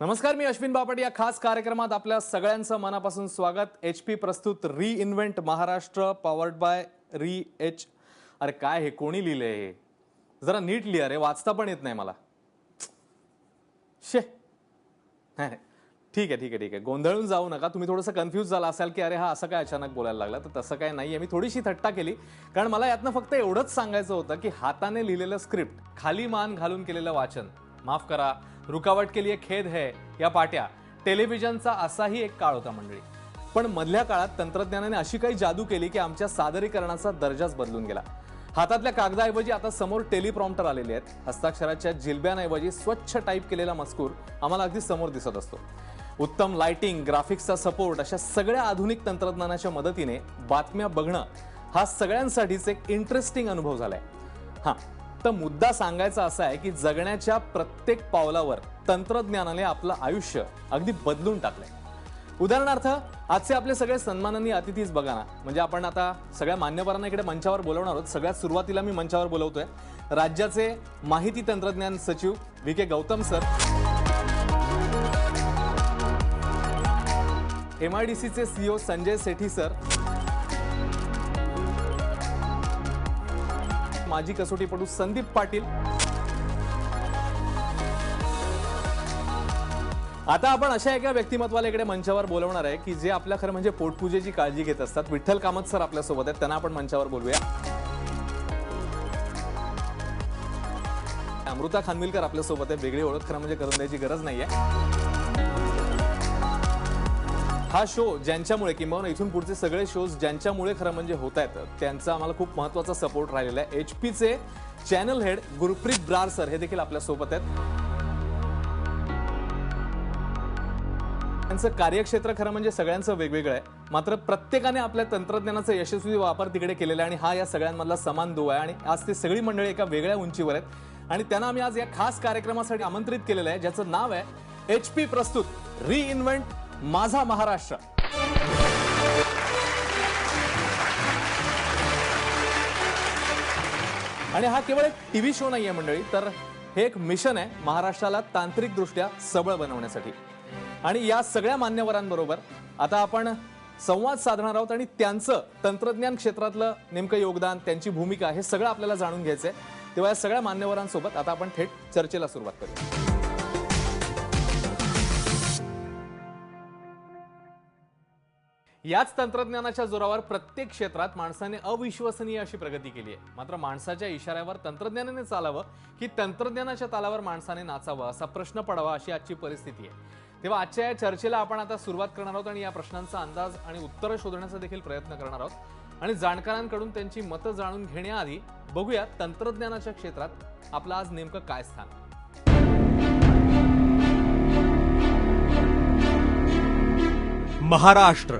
नमस्कार, मी अश्विन बापट. या खास कार्यक्रमात आपल्या सगळ्यांचं मनापासून स्वागत. HP प्रस्तुत रिइन्व्हेंट महाराष्ट्र पॉवर्ड बाय री-एच. अरे काय हे कोणी लिहिले? हे जरा नीट लिहा रे, वाचता पण येत नाही मला. शे नाही, ठीक आहे. गोंधळून जाऊ नका. तुम्ही थोडंसं कन्फ्यूज झाला असाल की अरे हा असं काय अचानक बोलायला लागला, तर तसं काय नाहीये. मी थोडीशी थट्टा केली, कारण मला यातनं फक्त एवढंच सांगायचं होतं की हाताने लिहिलेलं स्क्रिप्ट, खाली मान घालून केलेलं वाचन, माफ करा रुकावट के लिए खेद है या पाट्या, टेलिव्हिजनचा असाही एक काळ होता मंडळी. पण मधल्या काळात तंत्रज्ञानाने अशी काही जादू केली की आमच्या सादरीकरणाचा दर्जाच बदलून गेला. हातातल्या कागदाऐवजी आता समोर टेलिप्रॉम्प्टर आलेले आहेत. हस्ताक्षराच्या जिलब्यांऐवजी स्वच्छ टाईप केलेला मजकूर आम्हाला अगदी समोर दिसत असतो. उत्तम लाइटिंग, ग्राफिक्सचा सपोर्ट, अशा सगळ्या आधुनिक तंत्रज्ञानाच्या मदतीने बातम्या बघणं हा सगळ्यांसाठीच एक इंटरेस्टिंग अनुभव झालाय. तर मुद्दा सांगायचा असा आहे की जगण्याच्या प्रत्येक पावलावर तंत्रज्ञानाने आपलं आयुष्य अगदी बदलून टाकलंय. उदाहरणार्थ आजचे आपले सगळे सन्माननीय अतिथीच बघा ना. म्हणजे आपण आता सगळ्या मान्यवरांना इकडे मंचावर बोलवणार आहोत. सगळ्यात सुरुवातीला मी मंचावर बोलवतोय राज्याचे माहिती तंत्रज्ञान सचिव VK गौतम सर, MIDCचे CEO संजय सेठी सर, माजी कसोटीपटू संदीप पाटील. आता आपण अशा एका व्यक्तिमत्वाला इकडे मंचावर बोलवणार आहे की जे आपल्या खरं म्हणजे पोटपूजेची काळजी घेत असतात. विठ्ठल कामत सर आपल्या सोबत आहेत, त्यांना आपण मंचावर बोलूया. अमृता खानविलकर आपल्या सोबत आहे. वेगळी ओळख खरं म्हणजे करून द्यायची गरज नाहीये. हा शो ज्यांच्यामुळे किंवा इथून पुढचे सगळे शोज ज्यांच्यामुळे खरं म्हणजे होत आहेत, त्यांचा आम्हाला खूप महत्त्वाचा सपोर्ट राहिलेला आहे. HPचे channel head Gurpreet Brar sir हे देखील आपल्या सोबत आहेत. त्यांचं कार्यक्षेत्र खरं म्हणजे सगळ्यांचं वेगवेगळं आहे, मात्र प्रत्येकाने आपल्या तंत्रज्ञानाचा यशस्वी वापर तिकडे केलेला आहे आणि हा या सगळ्यांमधला समान दुवा आहे. आणि आज ते सगळी मंडळी एका वेगळ्या उंचीवर आहेत आणि त्यांना आम्ही आज या खास कार्यक्रमासाठी आमंत्रित केलेलं आहे, ज्याचं नाव आहे HP प्रस्तुत रिइन्व्हेंट माझा महाराष्ट्र. आणि हा केवळ एक टीव्ही शो नाहीये मंडळी, तर हे एक मिशन आहे महाराष्ट्राला तांत्रिकदृष्ट्या सबळ बनवण्यासाठी. आणि या सगळ्या मान्यवरांबरोबर आता आपण संवाद साधणार आहोत आणि त्यांचं तंत्रज्ञान क्षेत्रातलं नेमकं योगदान, त्यांची भूमिका, हे सगळं आपल्याला जाणून घ्यायचंय. तेव्हा या सगळ्या मान्यवरांसोबत आता आपण थेट चर्चेला सुरुवात करूया. याच तंत्रज्ञानाच्या जोरावर प्रत्येक क्षेत्रात माणसाने अविश्वसनीय अशी प्रगती केली आहे. मात्र माणसाच्या इशाऱ्यावर तंत्रज्ञानाने चालावं की तंत्रज्ञानाच्या तालावर माणसाने नाचावं असा प्रश्न पडावा, अशी आजची परिस्थिती आहे. तेव्हा आजच्या या चर्चेला आपण आता सुरुवात करणार आहोत आणि या प्रश्नांचा अंदाज आणि उत्तरं शोधण्याचा देखील प्रयत्न करणार आहोत. आणि जाणकारांकडून त्यांची मतं जाणून घेण्याआधी बघूया तंत्रज्ञानाच्या क्षेत्रात आपलं आज नेमकं काय स्थान. महाराष्ट्र,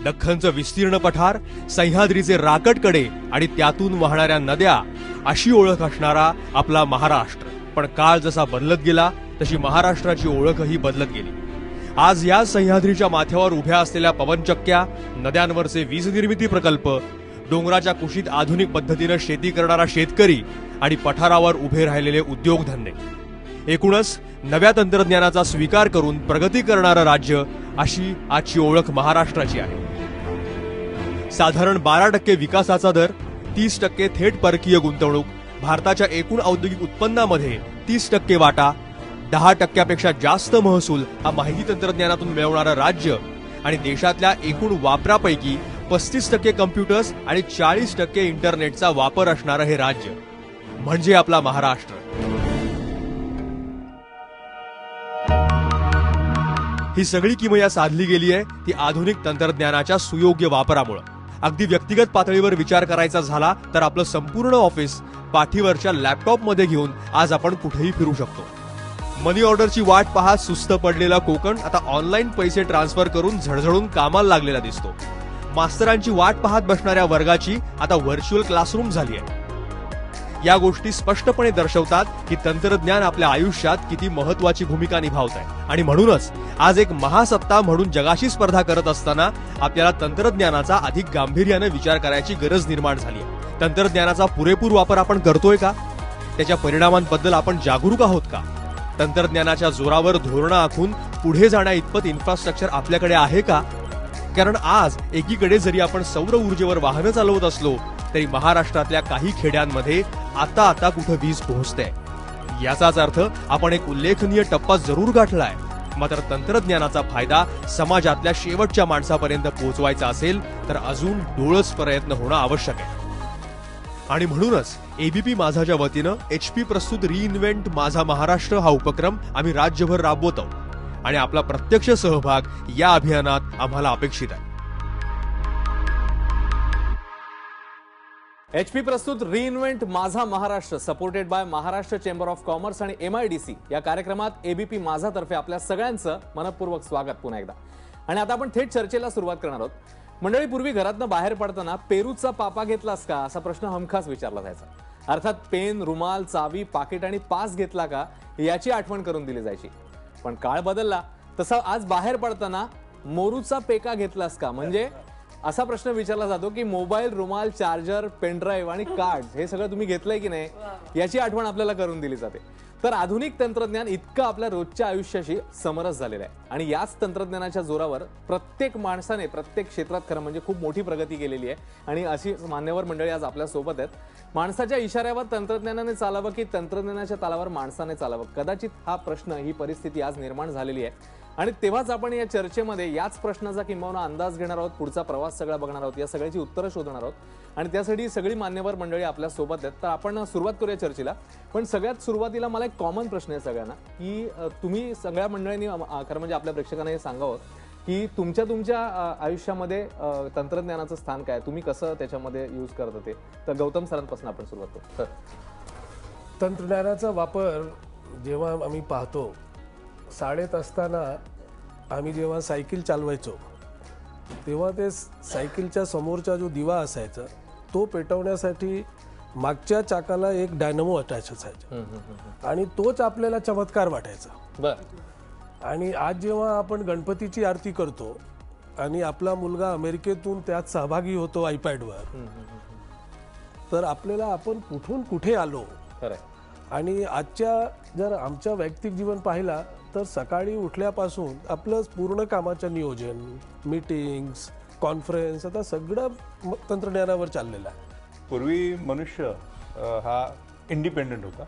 दख्खनचं विस्तीर्ण पठार, सह्याद्रीचे राकटकडे आणि त्यातून वाहणाऱ्या नद्या, अशी ओळख असणारा आपला महाराष्ट्र. पण काळ जसा बदलत गेला तशी महाराष्ट्राची ओळखही बदलत गेली. आज या सह्याद्रीच्या माथ्यावर उभ्या असलेल्या पवनचक्क्या, नद्यांवरचे वीज निर्मिती प्रकल्प, डोंगराच्या कुशीत आधुनिक पद्धतीनं शेती करणारा शेतकरी आणि पठारावर उभे राहिलेले उद्योगधंदे, एकूणच नव्या तंत्रज्ञानाचा स्वीकार करून प्रगती करणारं राज्य, अशी आजची ओळख महाराष्ट्राची आहे. साधारण 12% विकासाचा दर, 30% थेट परकीय गुंतवणूक, भारताच्या एकूण औद्योगिक उत्पन्नामध्ये 30% वाटा, 10%पेक्षा जास्त महसूल हा माहिती तंत्रज्ञानातून मिळवणारं राज्य आणि देशातल्या एकूण वापरापैकी 35% कम्प्युटर्स आणि 40% इंटरनेटचा वापर असणारं हे राज्य म्हणजे आपला महाराष्ट्र. ही सगळी किमया साधली गेली आहे ती आधुनिक तंत्रज्ञानाच्या सुयोग्य वापरामुळे. अगदी व्यक्तिगत पातळीवर विचार करायचा झाला तर आपलं संपूर्ण ऑफिस पाठीवरच्या लॅपटॉपमध्ये घेऊन आज आपण कुठेही फिरू शकतो. मनी ऑर्डरची वाट पाहत सुस्त पडलेला कोकण आता ऑनलाईन पैसे ट्रान्सफर करून झळझळून कामाला लागलेला दिसतो. मास्तरांची वाट पाहत बसणाऱ्या वर्गाची आता व्हर्च्युअल क्लासरूम झाली आहे. या गोष्टी स्पष्टपणे दर्शवतात की तंत्रज्ञान आपल्या आयुष्यात किती महत्वाची भूमिका निभावत आहे. आणि म्हणूनच आज एक महासत्ता म्हणून जगाशी स्पर्धा करत असताना आपल्याला तंत्रज्ञानाचा अधिक गांभीर्याने विचार करायची गरज निर्माण झाली आहे. तंत्रज्ञानाचा पुरेपूर वापर आपण करतोय का? त्याच्या परिणामांबद्दल आपण जागरूक आहोत का? तंत्रज्ञानाच्या जोरावर धोरणं आखून पुढे जाण्या इतपत इन्फ्रास्ट्रक्चर आपल्याकडे आहे का? कारण आज एकीकडे जरी आपण सौर ऊर्जेवर वाहनं चालवत असलो तरी महाराष्ट्रातल्या काही खेड्यांमध्ये आता कुठं वीज पोहोचते. याचाच अर्थ आपण एक उल्लेखनीय टप्पा जरूर गाठलाय. मात्र तंत्रज्ञानाचा फायदा समाजातल्या शेवटच्या माणसापर्यंत पोहोचवायचा असेल तर अजून डोळस प्रयत्न होणं आवश्यक आहे. आणि म्हणूनच एबीपी माझाच्या वतीनं HP प्रस्तुत रिइन्व्हेंट माझा महाराष्ट्र हा उपक्रम आम्ही राज्यभर राबवत आहोत आणि आपला प्रत्यक्ष सहभाग या अभियानात आम्हाला अपेक्षित आहे. HP प्रस्तुत रिइन्व्हेंट माझा Maharashtra supported by Maharashtra chamber of commerce आणि MIDC या कार्यक्रमात एबीपी माझा तर्फे आपल्या सगळ्यांचं मनपूर्वक स्वागत पुन्हा एकदा. आणि आता आपण थेट चर्चेला सुरुवात करणार आहोत. मंडळी, पूर्वी घरातनं बाहेर पडताना पेरूचा पापा घेतलास का असा प्रश्न हमखास विचारला जायचा. अर्थात पेन, रुमाल, चावी, पाकिट आणि पास घेतला का याची आठवण करून दिली जायची. पण काळ बदलला तसा आज बाहेर पडताना मोरूचा पेका घेतलास का म्हणजे असा प्रश्न विचारला जातो की मोबाईल, रुमाल, चार्जर, पेनड्राईव्ह आणि कार्ड हे सगळं तुम्ही घेतलंय की नाही याची आठवण आपल्याला करून दिली जाते. तर आधुनिक तंत्रज्ञान इतकं आपल्या रोजच्या आयुष्याशी समरस झालेलं आहे आणि याच तंत्रज्ञानाच्या जोरावर प्रत्येक माणसाने प्रत्येक क्षेत्रात खरं म्हणजे खूप मोठी प्रगती केलेली आहे. आणि अशी मान्यवर मंडळी आज आपल्या सोबत आहेत. माणसाच्या इशाऱ्यावर तंत्रज्ञानाने चालावं की तंत्रज्ञानाच्या तालावर माणसाने चालावं, कदाचित हा प्रश्न, ही परिस्थिती आज निर्माण झालेली आहे. आणि तेव्हाच आपण या चर्चेमध्ये याच प्रश्नाचा किंबहुना अंदाज घेणार आहोत, पुढचा प्रवास सगळा बघणार आहोत, या सगळ्याची उत्तरं शोधणार आहोत. आणि त्यासाठी सगळी मान्यवर मंडळी आपल्या सोबत आहेत. तर आपण सुरुवात करूया चर्चेला. पण सगळ्यात सुरुवातीला मला एक कॉमन प्रश्न आहे सगळ्यांना की तुम्ही सगळ्या मंडळींनी खरं म्हणजे आपल्या प्रेक्षकांना हे सांगावं की तुमच्या आयुष्यामध्ये तंत्रज्ञानाचं स्थान काय, तुम्ही कसं त्याच्यामध्ये यूज करता ते. तर गौतम सरांपासून आपण सुरुवात करू. तंत्रज्ञानाचा वापर जेव्हा आम्ही पाहतो, शाळेत असताना आम्ही जेव्हा सायकल चालवायचो तेव्हा ते सायकलच्या समोरचा जो दिवा असायचा तो पेटवण्यासाठी मागच्या चाकाला एक डायनमो अटॅच असायचा आणि तोच आपल्याला चमत्कार वाटायचा. बरं. आणि आज जेव्हा आपण गणपतीची आरती करतो आणि आपला मुलगा अमेरिकेतून त्यात सहभागी होतो आयपॅडवर, तर आपल्याला आपण कुठून कुठे आलो. आणि आजच्या जर आमच्या वैयक्तिक जीवन पाहिला तर सकाळी उठल्यापासून आपलं पूर्ण कामाचं नियोजन, मीटिंग्स, कॉन्फरन्स आता सगळं तंत्रज्ञानावर चाललेलं आहे. पूर्वी मनुष्य हा इंडिपेंडंट होता,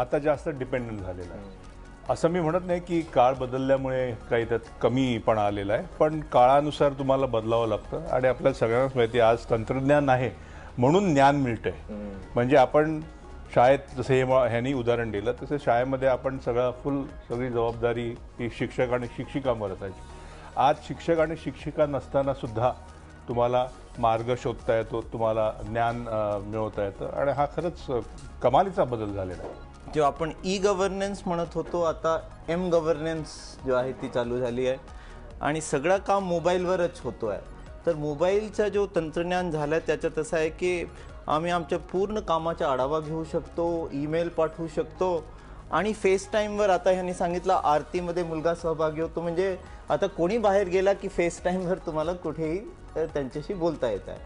आता जास्त डिपेंडंट झालेला आहे. असं मी म्हणत नाही की काळ बदलल्यामुळे काही त्यात कमीपणा आलेला आहे, पण काळानुसार तुम्हाला बदलावं लागतं. आणि आपल्याला सगळ्यांनाच माहिती आहे आज तंत्रज्ञान आहे म्हणून ज्ञान मिळतंय. म्हणजे आपण शाळेत जसं ह्यांनी उदाहरण दिलं तसं शाळेमध्ये आपण सगळी जबाबदारी ही शिक्षक आणि शिक्षिकांवर असायची. आज शिक्षक आणि शिक्षिका नसताना सुद्धा तुम्हाला मार्ग शोधता येतो, तुम्हाला ज्ञान मिळवता येतं. आणि हा खरंच कमालीचा बदल झालेला आहे. जो आपण गव्हर्नन्स म्हणत होतो आता गव्हर्नन्स जो आहे ती चालू झाली आहे आणि सगळं काम मोबाईलवरच होतो आहे. तर मोबाईलचा जो तंत्रज्ञान झालं आहे त्याच्यात असं आहे की आम्ही आमच्या पूर्ण कामाचा आढावा घेऊ शकतो, ईमेल पाठवू शकतो आणि फेस टाईमवर आता ह्यांनी सांगितलं आरतीमध्ये मुलगा सहभागी होतो. म्हणजे आता कोणी बाहेर गेला की फेस टाईमवर तुम्हाला कुठेही त्यांच्याशी बोलता येत आहे.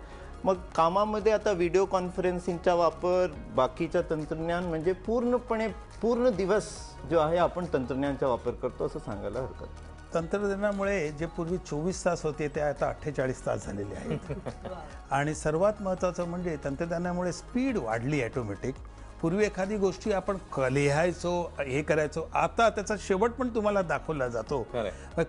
मग कामामध्ये आता व्हिडिओ कॉन्फरन्सिंगचा वापर, बाकीचं तंत्रज्ञान म्हणजे पूर्ण दिवस जो आहे आपण तंत्रज्ञानाचा वापर करतो असं सांगायला हरकत नाही. तंत्रज्ञानामुळे जे पूर्वी 24 तास होते ते आता 48 तास झालेले आहेत. आणि सर्वात महत्त्वाचं म्हणजे तंत्रज्ञानामुळे स्पीड वाढली ॲटोमॅटिक. पूर्वी एखादी गोष्टी आपण लिहायचो, हे करायचो, आता त्याचा शेवट पण तुम्हाला दाखवला जातो.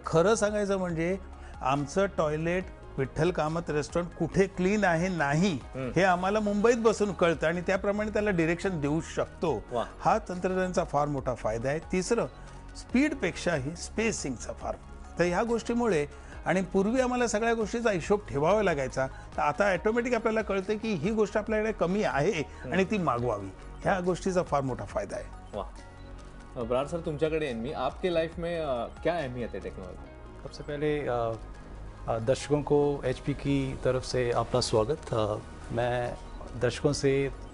खरं सांगायचं म्हणजे आमचं टॉयलेट विठ्ठल कामत रेस्टॉरंट कुठे क्लीन आहे नाही हे आम्हाला मुंबईत बसून कळतं आणि त्याप्रमाणे त्याला डिरेक्शन देऊ शकतो. हा तंत्रज्ञानाचा फार मोठा फायदा आहे. तिसरं, स्पीडपेक्षाही स्पेसिंगचा फार. तर ह्या गोष्टीमुळे, आणि पूर्वी आम्हाला सगळ्या गोष्टीचा हिशोब ठेवावा लागायचा, तर आता ॲटोमॅटिक आपल्याला कळतं की ही गोष्ट आपल्याकडे कमी आहे आणि ती मागवावी. ह्या गोष्टीचा फार मोठा फायदा आहे. वाह. ब्रार सर, तुमच्याकडे येईन मी. आपके लाइफ में क्या अहमियत है टेक्नोलॉजी? सबसे पहले दर्शकों को HP की तरफ से अपना स्वागत. मैं दर्शकों से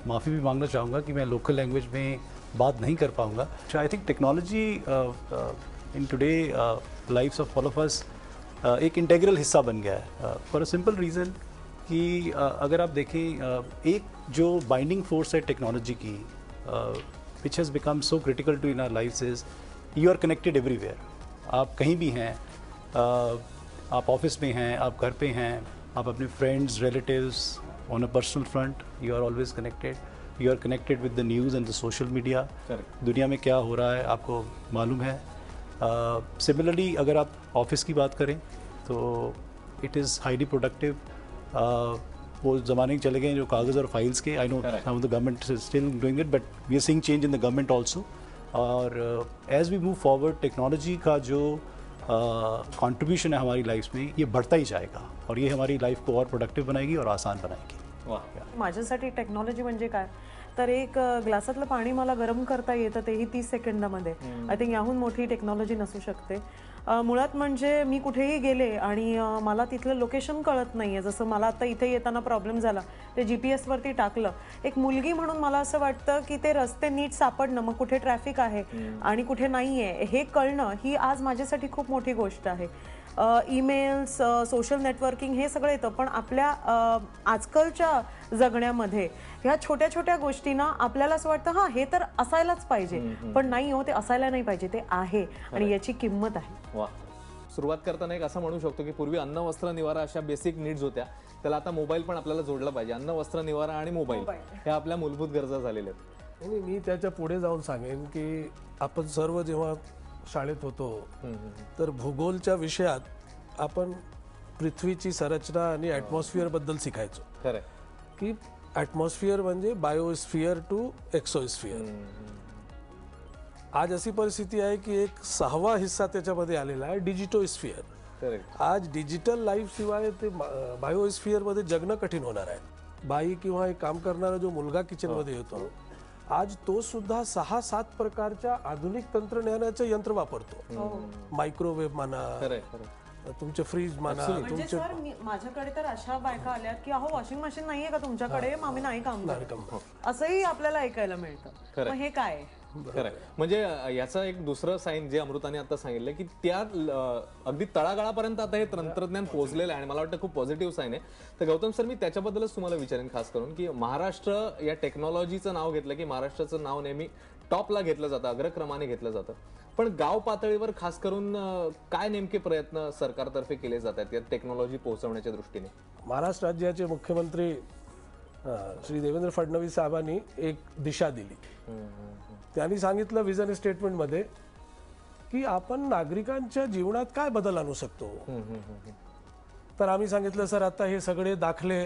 माफ़ी भी मांगना चाहूँगा कि मैं लोकल लैंग्वेज में बात नहीं कर पाऊँगा. I think technology in today lives of all of us एक इंटेग्रल हिस्सा बन गया है फॉर अ सिंपल रीज़न कि अगर आप देखें एक जो बाइंडिंग फोर्स है टेक्नोलॉजी की which has become so critical to in our lives is you are connected everywhere. आप कहीं भी हैं, आप ऑफिस में हैं, आप घर पे हैं, आप अपने friends, relatives, on a personal front you are always connected. You are connected with the news and the social media. दुनिया में क्या हो रहा है आपको मालूम है. सिमिलरली अगर आप ऑफिस की बात करें तो इट इज़ हाईली प्रोडक्टिव. वो ज़माने चले गए जो कागज़ और फाइल्स के. I know some of the government is still doing it, but we are seeing change in the government also. और as we move forward technology का जो कंट्रीब्यूशन है हमारी लाइफ में ये बढ़ता ही जाएगा और ये हमारी लाइफ को और प्रोडक्टिव बनाएगी और आसान बनाएगी. माझ्यासाठी टेक्नॉलॉजी म्हणजे काय तर एक ग्लासातलं पाणी मला गरम करता येतं तेही 30 सेकंदामध्ये. आय थिंक याहून मोठी टेक्नॉलॉजी नसू शकते. मुळात म्हणजे मी कुठेही गेले आणि मला तिथलं लोकेशन कळत नाहीये. जसं मला आता इथे येताना प्रॉब्लेम झाला, ते GPS वरती टाकलं. एक मुलगी म्हणून मला असं वाटतं की ते रस्ते नीट सापडणं, मग कुठे ट्रॅफिक आहे आणि कुठे नाहीये हे कळणं ही आज माझ्यासाठी खूप मोठी गोष्ट आहे. ईमेल्स, सोशल नेटवर्किंग हे सगळं येतं, पण आपल्या आजकालच्या जगण्यामध्ये ह्या छोट्या छोट्या गोष्टींना आपल्याला असं वाटतं हां हे तर असायलाच पाहिजे, पण नाही हो, ते असायला नाही पाहिजे, ते आहे आणि याची किंमत आहे. वा. सुरुवात करताना एक असं म्हणू शकतो की पूर्वी अन्न, वस्त्र, निवारा अशा बेसिक नीड्स होत्या, त्याला आता मोबाईल पण आपल्याला जोडला पाहिजे. अन्न, वस्त्र, निवारा आणि मोबाईल ह्या आपल्या मूलभूत गरजा झालेल्या आहेत. आणि मी त्याच्या पुढे जाऊन सांगेन की आपण सर्व जेव्हा शाळेत होतो तर भूगोलच्या विषयात आपण पृथ्वीची संरचना आणि ॲटमॉस्फिअर बद्दल शिकायचो. खरं की ॲटमॉस्फिअर म्हणजे बायोस्फिअर टू एक्सोस्फिअर. आज अशी परिस्थिती आहे की एक 6वा हिस्सा त्याच्यामध्ये आलेला आहे डिजिटोस्फिअर. करेक्ट. आज डिजिटल लाईफ शिवाय ते बायोस्फिअरमध्ये जगणं कठीण होणार आहे. बाई किंवा एक काम करणारा जो मुलगा किचनमध्ये येतो आज तो सुद्धा 6-7 प्रकारच्या आधुनिक तंत्रज्ञानाचं यंत्र वापरतो. मायक्रोवेव्ह म्हणा, तुमचे फ्रीज म्हणा. म्हणजे सर माझ्याकडे तर अशा बायका आल्यात की अहो वॉशिंग मशीन नाहीये का तुमच्याकडे, आम्ही नाही काम करत, असंही आपल्याला ऐकायला मिळतं. मग हे काय? खरं. म्हणजे याचं एक दुसरं साईन जे अमृताने आता सांगितलं की त्या अगदी तळागाळापर्यंत आता हे तंत्रज्ञान पोहोचलेलं आहे आणि मला वाटतं खूप पॉझिटिव्ह साईन आहे. तर गौतम सर, मी त्याच्याबद्दलच तुम्हाला विचारेन खास करून की महाराष्ट्र या टेक्नॉलॉजीचं नाव घेतलं की महाराष्ट्राचं नाव नेहमी टॉपला घेतलं जातं, अग्रक्रमाने घेतलं जातं. पण गाव पातळीवर खास करून काय नेमके प्रयत्न सरकारतर्फे केले जातात या टेक्नॉलॉजी पोहोचवण्याच्या दृष्टीने? महाराष्ट्र राज्याचे मुख्यमंत्री श्री देवेंद्र फडणवीस साहेबांनी एक दिशा दिली. त्यांनी सांगितलं विजन स्टेटमेंटमध्ये की आपण नागरिकांच्या जीवनात काय बदल आणू शकतो. तर आम्ही सांगितलं सर आता हे सगळे दाखले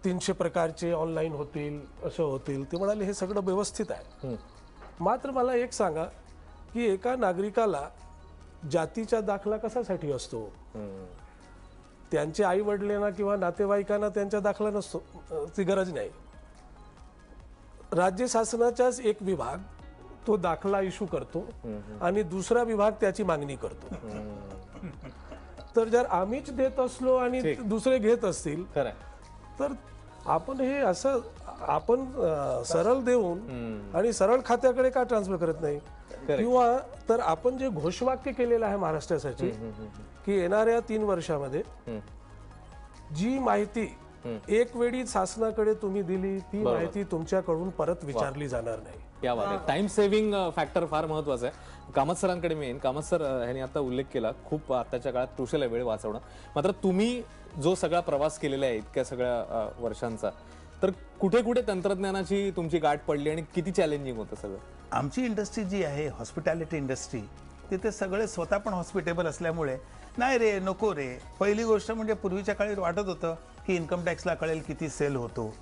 300 प्रकारचे ऑनलाईन होतील, असं होतील. ते म्हणाले हे सगळं व्यवस्थित आहे, मात्र मला एक सांगा की एका नागरिकाला जातीचा दाखला कशासाठी असतो? त्यांच्या आई वडिलांना किंवा नातेवाईकांना त्यांचा दाखला नसतो, ती गरज नाही. राज्य शासनाचाच एक विभाग तो दाखला इश्यू करतो आणि दुसरा विभाग त्याची मागणी करतो. तर जर आम्हीच देत असलो आणि दुसरे घेत असतील तर आपण हे असं आपण सरळ देऊन आणि सरळ खात्याकडे का ट्रान्सफर करत नाही? किंवा तर आपण जे घोषवाक्य केलेलं आहे महाराष्ट्रासाठी की येणाऱ्या 3 वर्षामध्ये जी माहिती एक वेळी शासनाकडे तुम्ही दिली ती माहिती तुमच्याकडून परत विचारली जाणार नाही. या बात आहे. टाइम सेव्हिंग फॅक्टर फार महत्वाचा आहे. कामत सरांकडे मी येईन. कामत सर, ह्यांनी आता उल्लेख केला खूप आताच्या काळात क्रुशियल आहे वेळ वाचवणं. मात्र तुम्ही जो सगळा प्रवास केलेला आहे इतक्या सगळ्या वर्षांचा, तर कुठे कुठे तंत्रज्ञानाची तुमची गाठ पडली आणि किती चॅलेंजिंग होतं सगळं? आमची इंडस्ट्री जी आहे हॉस्पिटॅलिटी इंडस्ट्री, तिथे सगळे स्वतः पण हॉस्पिटेबल असल्यामुळे नाही रे नको रे. पहिली गोष्ट म्हणजे पूर्वीच्या काळी वाटत होतं की इन्कम टॅक्सला कळेल किती सेल होतो.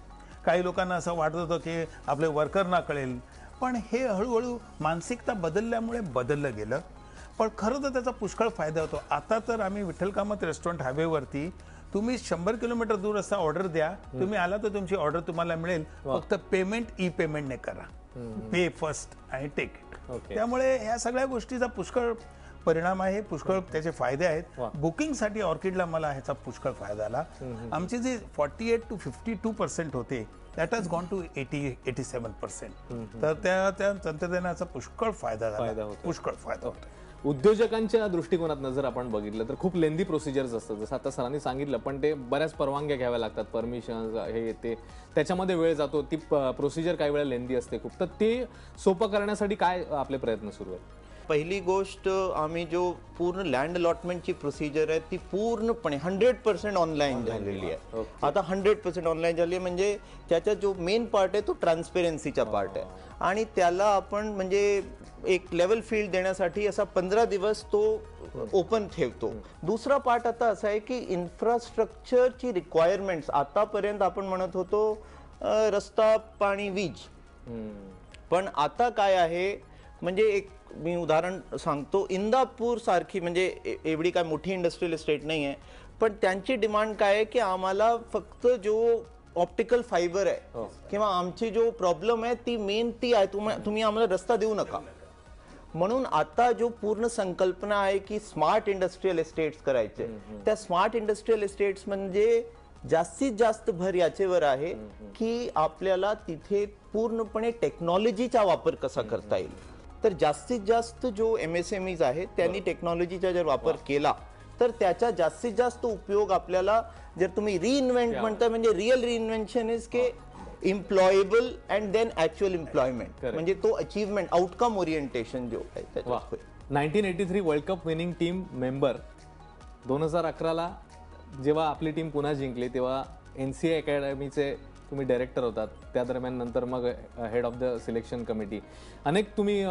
काही लोकांना असं वाटत होतं की आपले वर्करना कळेल. पण हे हळूहळू मानसिकता बदलल्यामुळे बदललं गेलं. पण खरं तर त्याचा पुष्कळ फायदा होतो. आता तर आम्ही विठ्ठल कामत रेस्टॉरंट हायवेवरती तुम्ही 100 किलोमीटर दूर असा ऑर्डर द्या, तुम्ही आला तर तुमची ऑर्डर तुम्हाला मिळेल. फक्त पेमेंट ई-पेमेंटने करा, पे फर्स्ट आणि टेक इट. त्यामुळे ह्या सगळ्या गोष्टीचा पुष्कळ परिणाम आहे, पुष्कळ त्याचे फायदे आहेत. बुकिंगसाठी ऑर्किडला मला ह्याचा पुष्कळ फायदा आला. आमची जी 48 to 52% होते दॅट हॅज गॉन टू 87%. तर त्या तंत्रज्ञानाचा पुष्कळ फायदा झाला, पुष्कळ फायदा होतो. उद्योजकांच्या दृष्टिकोनातून जर आपण बघितलं तर खूप लेंदी प्रोसिजर्स असतात, जसं आता सरांनी सांगितलं. पण ते बऱ्याच परवानग्या घ्याव्या लागतात, परमिशन हे ते, त्याच्यामध्ये वेळ जातो. ती प्रोसिजर काही वेळा लेंदी असते खूप. तर ते सोपं करण्यासाठी काय आपले प्रयत्न सुरू आहेत? पहिली गोष्ट आम्ही जो पूर्ण लँड अलॉटमेंटची प्रोसिजर आहे ती पूर्णपणे 100% ऑनलाईन झालेली आहे. आता 100% ऑनलाईन झाली आहे, म्हणजे त्याचा जो मेन पार्ट आहे तो ट्रान्सपेरन्सीचा पार्ट आहे आणि त्याला आपण म्हणजे एक लेवल फील्ड देण्यासाठी असा 15 दिवस तो ओपन ठेवतो. दुसरा पार्ट आता असा आहे की इन्फ्रास्ट्रक्चरची रिक्वायरमेंट्स आतापर्यंत आपण म्हणत होतो रस्ता, पाणी, वीज, पण आता काय आहे म्हणजे एक मी उदाहरण सांगतो. इंदापूर सारखी म्हणजे एवढी काय मोठी इंडस्ट्रियल इस्टेट नाही आहे, पण त्यांची डिमांड काय आहे की आम्हाला फक्त जो ऑप्टिकल फायबर आहे किंवा आमची जो प्रॉब्लेम आहे ती मेन ती आहे, तुम्ही आम्हाला रस्ता देऊ नका. म्हणून आता जो पूर्ण संकल्पना आहे की स्मार्ट इंडस्ट्रियल एस्टेट्स करायचे, त्या स्मार्ट इंडस्ट्रियल एस्टेट्स म्हणजे जास्तीत जास्त भर याच्यावर आहे की आपल्याला तिथे पूर्णपणे टेक्नॉलॉजीचा वापर कसा करता येईल. तर जास्तीत जास्त जो MSMEs आहेत त्यांनी टेक्नॉलॉजीचा जर वापर केला तर त्याचा जास्तीत जास्त उपयोग आपल्याला, जर तुम्ही रिइन्व्हेंट म्हणताय म्हणजे रिअल रिइन्व्हेंशन इज के employable and then actual employment, म्हणजे तो अचीवमेंट आउटकम ओरिएंटेशन जो आहे त्याच्यात. 1983 world cup winning team member, 2011ला जेव्हा आपली टीम पुन्हा जिंकली तेव्हा NCA अकॅडमीचे तुम्ही डायरेक्टर होतात, त्या दरम्यान नंतर मग head of the selection committee, अनेक तुम्ही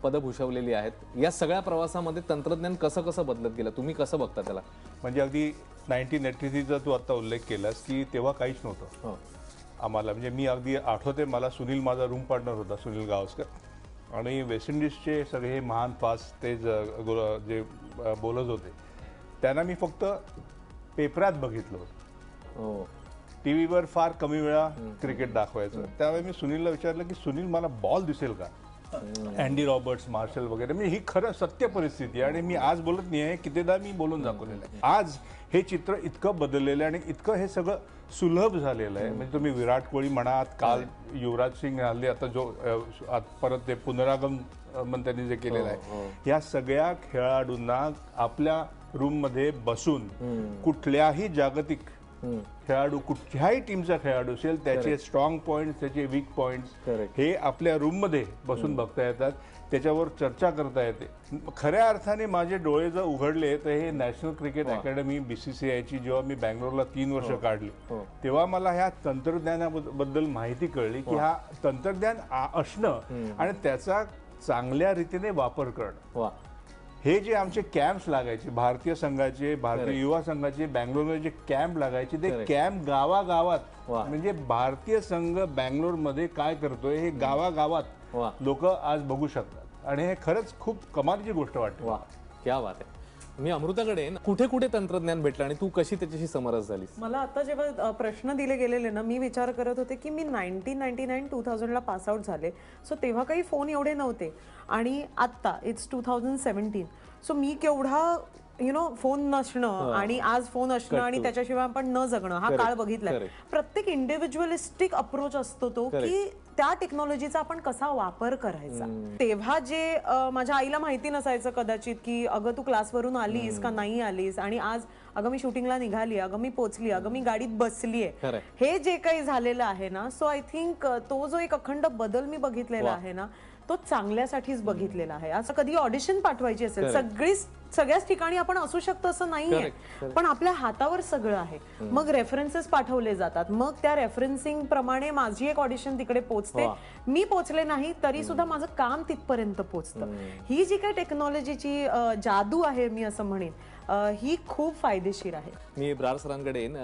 पदं भूषवलेली आहेत. या सगळ्या प्रवासामध्ये तंत्रज्ञान कसं कसं बदलत गेलं, तुम्ही कसं बघता त्याला? म्हणजे अगदी 1983चा तू आता उल्लेख केलास की तेव्हा काहीच नव्हतं आम्हाला. म्हणजे मी अगदी आठवते, मला सुनील माझा रूम पार्टनर होता, सुनील गावस्कर, आणि वेस्ट इंडिजचे सगळे हे महान फास्ट ते जे बोलत होते त्यांना मी फक्त पेपरात बघितलं होतं. टीव्हीवर फार कमी वेळा क्रिकेट दाखवायचं. त्यावेळी मी सुनीलला विचारलं की सुनील मला बॉल दिसेल का, अँडी रॉबर्ट्स, मार्शल वगैरे. म्हणजे ही खरं सत्य परिस्थिती आहे आणि मी आज बोलत नाही आहे, कितीदा मी बोलून दाखवलेलं आहे. आज हे चित्र इतकं बदललेलं आहे आणि इतकं हे सगळं सुलभ झालेलं आहे. म्हणजे तुम्ही विराट कोहली म्हणा, काल युवराज सिंग हल्ली आता जो परत ते पुनरागमन त्यांनी जे केलेलं आहे, या सगळ्या खेळाडूंना आपल्या रूममध्ये बसून कुठल्याही जागतिक खेळाडू, कुठल्याही टीमचा खेळाडू असेल त्याचे स्ट्रॉंग पॉइंट्स, त्याचे वीक पॉइंट्स हे आपल्या रूममध्ये बसून बघता येतात, त्याच्यावर चर्चा करता येते. खऱ्या अर्थाने माझे डोळे जर उघडले तर हे नॅशनल क्रिकेट अकॅडमी BCCIची जेव्हा मी बँगलोरला 3 वर्ष काढली तेव्हा मला ह्या तंत्रज्ञानाबद्दल माहिती कळली की हा तंत्रज्ञान असणं आणि त्याचा चांगल्या रीतीने वापर करणं. हे जे आमचे कॅम्प्स लागायचे भारतीय संघाचे, भारतीय युवा संघाचे बँगलोरमध्ये जे कॅम्प लागायचे, ते कॅम्प गावागावात, म्हणजे भारतीय संघ बँगलोरमध्ये काय करतोय हे गावागावात लोक आज बघू शकतात आणि हे खरंच खूप कमालीची गोष्ट वाटते. क्या बात आहे. मी अमृताकडे कुठे कुठे तंत्रज्ञान भेटलं आणि तू कशी त्याच्याशी समरस झालीस? मला आता जेव्हा प्रश्न दिले गेलेले ना, मी विचार करत होते की मी 1999-2000ला पास आउट झाले, सो तेव्हा काही फोन एवढे नव्हते आणि आत्ता इट्स 2017, सो मी केवढा फोन नसणं आणि आज फोन असणं आणि त्याच्याशिवाय आपण न जगणं हा काळ बघितलाय. प्रत्येक इंडिव्हिज्युअलिस्टिक अप्रोच असतो तो की त्या टेक्नॉलॉजीचा आपण कसा वापर करायचा. तेव्हा जे माझ्या आईला माहिती नसायचं कदाचित की अगं तू क्लासवरून आलीस का नाही आलीस, आणि आज अगं मी शूटिंगला निघाली, अगं मी पोचली, अगं मी गाडीत बसलीये, हे जे काही झालेलं आहे ना, सो आय थिंक तो जो एक अखंड बदल मी बघितलेला आहे ना तो चांगल्यासाठीच बघितलेला आहे. असं कधी ऑडिशन पाठवायची असेल, सगळ्याच ठिकाणी आपण असू शकतो असं नाहीये, पण आपल्या हातावर सगळं आहे. मग रेफरन्सेस पाठवले जातात, मग त्या रेफरन्सिंग प्रमाणे माझी एक ऑडिशन तिकडे पोहोचते. मी पोहोचले नाही तरी सुद्धा माझं काम तिथपर्यंत पोहोचतं. ही जी काही टेक्नॉलॉजीची जादू आहे मी असं म्हणेन, ही खूप फायदेशीर आहे. मी ब्रार सरांकडे येईन.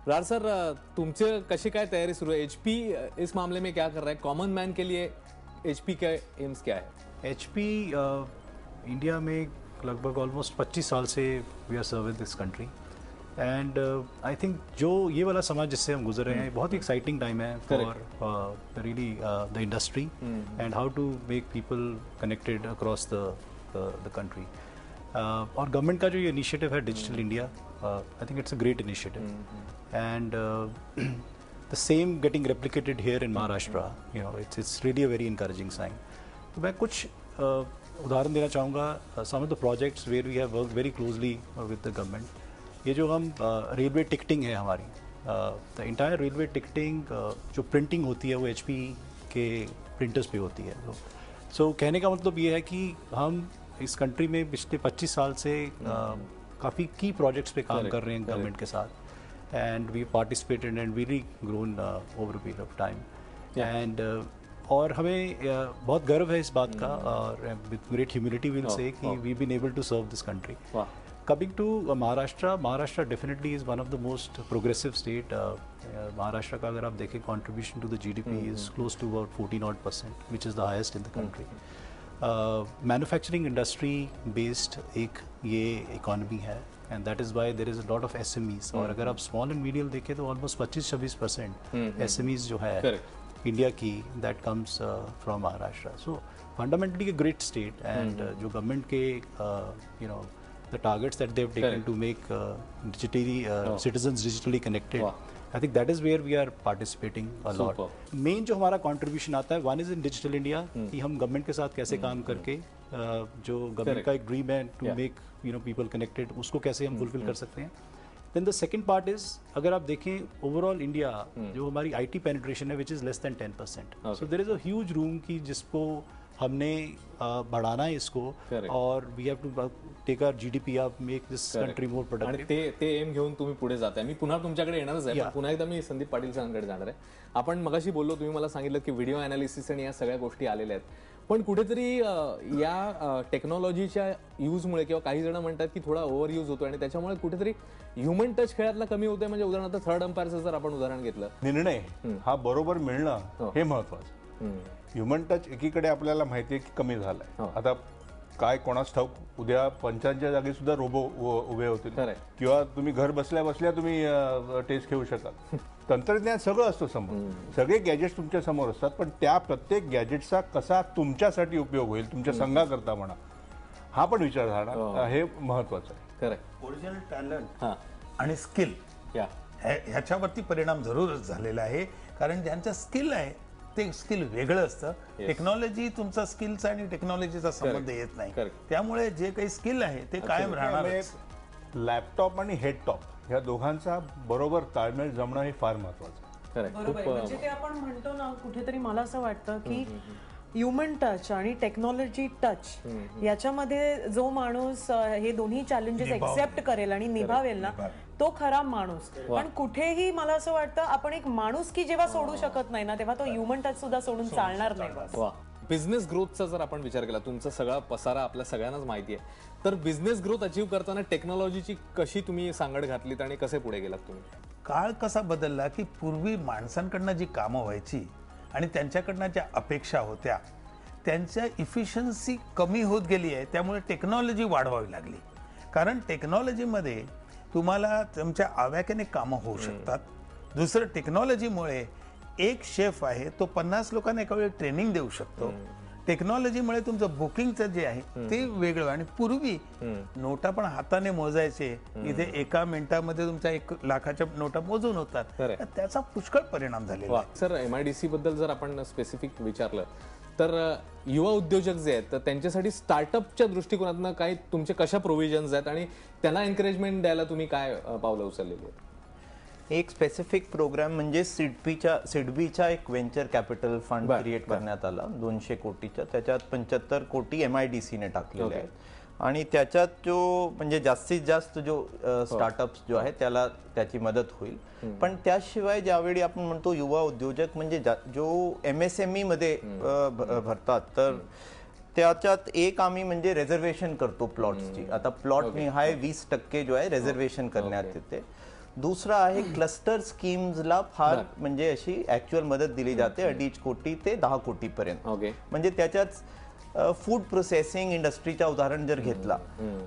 ब्रार सर, तुमचे कशी काय तयारी सुरू है? HP इस मामले में क्या कर रहा है? कॉमन मैन के लिए HP के एम्स क्या है? HP इंडिया में लगभग ऑलमोस्ट 25 साल से we are serving this country and I think जो ये वाला समाज जिससे हम गुजर रहे हैं बहुत ही एक्साइटिंग टाइम है for really the industry and how to make people connected across the country. और गवर्नमेंट का जो ये इनिशिएटिव है digital India, I think it's a great initiative and the same getting replicated here in Maharashtra, it's really a very encouraging sign. तो मैं कुछ उदाहरण देना चाहूँगा. some of the projects where we have worked very closely with the government, ये जो हम railway ticketing है हमारी, the entire railway ticketing जो प्रिंटिंग होती है वो HP के प्रिंटर्स पे होती है. सो कहने का मतलब ये है कि हम इस कंट्री में पिछले 25 साल से काफ़ी की प्रोजेक्ट्स पे काम कर रहे हैं गवर्नमेंट के साथ, and we participated and we grown over period of time and और हमें बहुत गर्व है इस बात का, और विद ग्रेट ह्यूमिलिटी विल से कि we bin able to serve this country. Coming to Maharashtra definitely is one of the most progressive state. Maharashtra का अगर आप देखें contribution to the GDP is close to about 14%, which is the highest in the country. Manufacturing industry based एक ये economy है, and that is why there is a lot of SMEs. और अगर आप small and medium देखें तो almost 25-26% SMEs जो है इंडिया की, that comes from Maharashtra. So fundamentally a great state, and जो government K you know the targets that they've taken to make citizens digitally connected, I think that is where we are participating a lot. Main जो हमारा contribution आता है, one is in digital India, कि हम government के साथ कैसे काम करके जो government का एक dream है to make people connected, उसको कैसे हम fulfill कर सकते हैं. Then the second part is, अगर आप देखें overall India जो हमारी IT penetration है, which is less than 10%. So there is a huge room की जिसको हमने बढ़ाना है इसको, और we have to take our GDP up, make this country more productive. आणि ते एम घेऊन तुम्ही पुढे जाताय. मी पुन्हा तुमच्याकडे येणारच आहे, पण पुन्हा एकदा मी संदीप पाटील सरांकडे जाणार आहे. आपण मगाशी बोललो, तुम्ही मला सांगितलं की व्हिडिओ अनालिसिस आणि या सगळ्या गोष्टी आलेल्या आहेत, पण कुठेतरी या टेक्नॉलॉजीच्या यूजमुळे किंवा काही जण म्हणतात की थोडा ओव्हर यूज होतो आणि त्याच्यामुळे कुठेतरी ह्युमन टच खेळातला कमी होतोय. म्हणजे उदाहरणार्थ थर्ड अंपायरचं जर आपण उदाहरण घेतलं, निर्णय हा बरोबर मिळणं हे महत्वाचं. ह्युमन टच एकीकडे आपल्याला माहिती आहे की कमी झालाय. आता काय कोणास ठाऊक उद्या पंचांच्या जागी सुद्धा रोबो उभे होतील, किंवा तुम्ही घर बसल्या बसल्या तुम्ही टेस्ट घेऊ शकाल. तंत्रज्ञान सगळं असतं समोर, सगळे गॅजेट्स तुमच्या समोर असतात, पण त्या प्रत्येक गॅजेटचा कसा तुमच्यासाठी उपयोग होईल, तुमच्या संघाकरता म्हणा, हा पण विचार झाला, हे महत्वाचं आहे. ओरिजिनल टॅलेंट आणि स्किल ह्याच्यावरती परिणाम जरूरच झालेला आहे, कारण ज्यांचं स्किल आहे ते स्किल वेगळं असतं. टेक्नॉलॉजी तुमचा स्किलचा आणि टेक्नॉलॉजीचा संबंध येत नाही, त्यामुळे जे काही स्किल आहे ते कायम राहणार. लॅपटॉप आणि हेडटॉप ह्या दोघांचा बरोबर ताळमेळ जमणं हे फार महत्वाचं. म्हणजे ते आपण म्हणतो ना, कुठेतरी मला असं वाटतं की ह्युमन टच आणि टेक्नॉलॉजी टच याच्यामध्ये जो माणूस हे दोन्ही चॅलेंजेस एक्सेप्ट करेल आणि निभावेल ना, तो खरा माणूस. पण कुठेही मला असं वाटतं आपण एक माणूस की जेव्हा सोडू शकत नाही ना, तेव्हा तो ह्युमन टच सुद्धा सोडून चालणार नाही. बिझनेस ग्रोथचा जर आपण विचार केला, तुमचा सगळा पसारा आपल्या सगळ्यांनाच माहिती आहे, तर बिझनेस ग्रोथ अचीव्ह करताना टेक्नॉलॉजीची कशी तुम्ही सांगड घातलीत आणि कसे पुढे गेलात तुम्ही? काळ कसा बदलला की पूर्वी माणसांकडनं जी कामं व्हायची आणि त्यांच्याकडनं ज्या अपेक्षा होत्या, त्यांच्या इफिशियन्सी कमी होत गेली आहे. त्यामुळे टेक्नॉलॉजी वाढवावी लागली, कारण टेक्नॉलॉजीमध्ये तुम्हाला तुमच्या आव्याक्याने कामं होऊ शकतात. दुसरं, टेक्नॉलॉजीमुळे एक शेफ आहे तो 50 लोकांना एका वेळी ट्रेनिंग देऊ शकतो. टेक्नॉलॉजीमुळे तुमचं बुकिंगचं जे आहे ते वेगळं. आणि पूर्वी नोटा पण हाताने मोजायचे, इथे एका मिनिटामध्ये तुमच्या 1 लाखाच्या नोटा मोजून होतात. त्याचा पुष्कळ परिणाम झालेला आहे. सर, MIDC बद्दल जर आपण स्पेसिफिक विचारलं तर युवा उद्योजक जे आहेत तर त्यांच्यासाठी स्टार्टअपच्या दृष्टिकोनातून काही तुमचे कशा प्रोव्हिजन्स आहेत आणि त्यांना एनकरेजमेंट द्यायला तुम्ही काय पावलं उचललेली आहेत? एक स्पेसिफिक प्रोग्राम म्हणजे सिडबीचा एक व्हेंचर कॅपिटल फंड क्रिएट करण्यात आला 200 कोटीचा. त्याच्यात 75 कोटी MIDCने टाकलेले आहेत, आणि त्याच्यात जो म्हणजे जास्तीत जास्त जो स्टार्टअप्स जो आहे त्याला त्याची मदत होईल. पण त्याशिवाय ज्यावेळी आपण म्हणतो युवा उद्योजक म्हणजे जो MSME मध्ये भरतात, तर त्याच्यात एक आम्ही म्हणजे रिझर्वेशन करतो प्लॉट्सची. आता प्लॉट निहाय 20% जो आहे रिझर्वेशन करण्यात येते. दुसरा आहे क्लस्टर स्कीम्सला फार म्हणजे अशी ऍक्च्युअल मदत दिली जाते 2.5 कोटी ते 10 कोटीपर्यंत. म्हणजे त्याच्यात फूड प्रोसेसिंग इंडस्ट्रीचा उदाहरण जर घेतला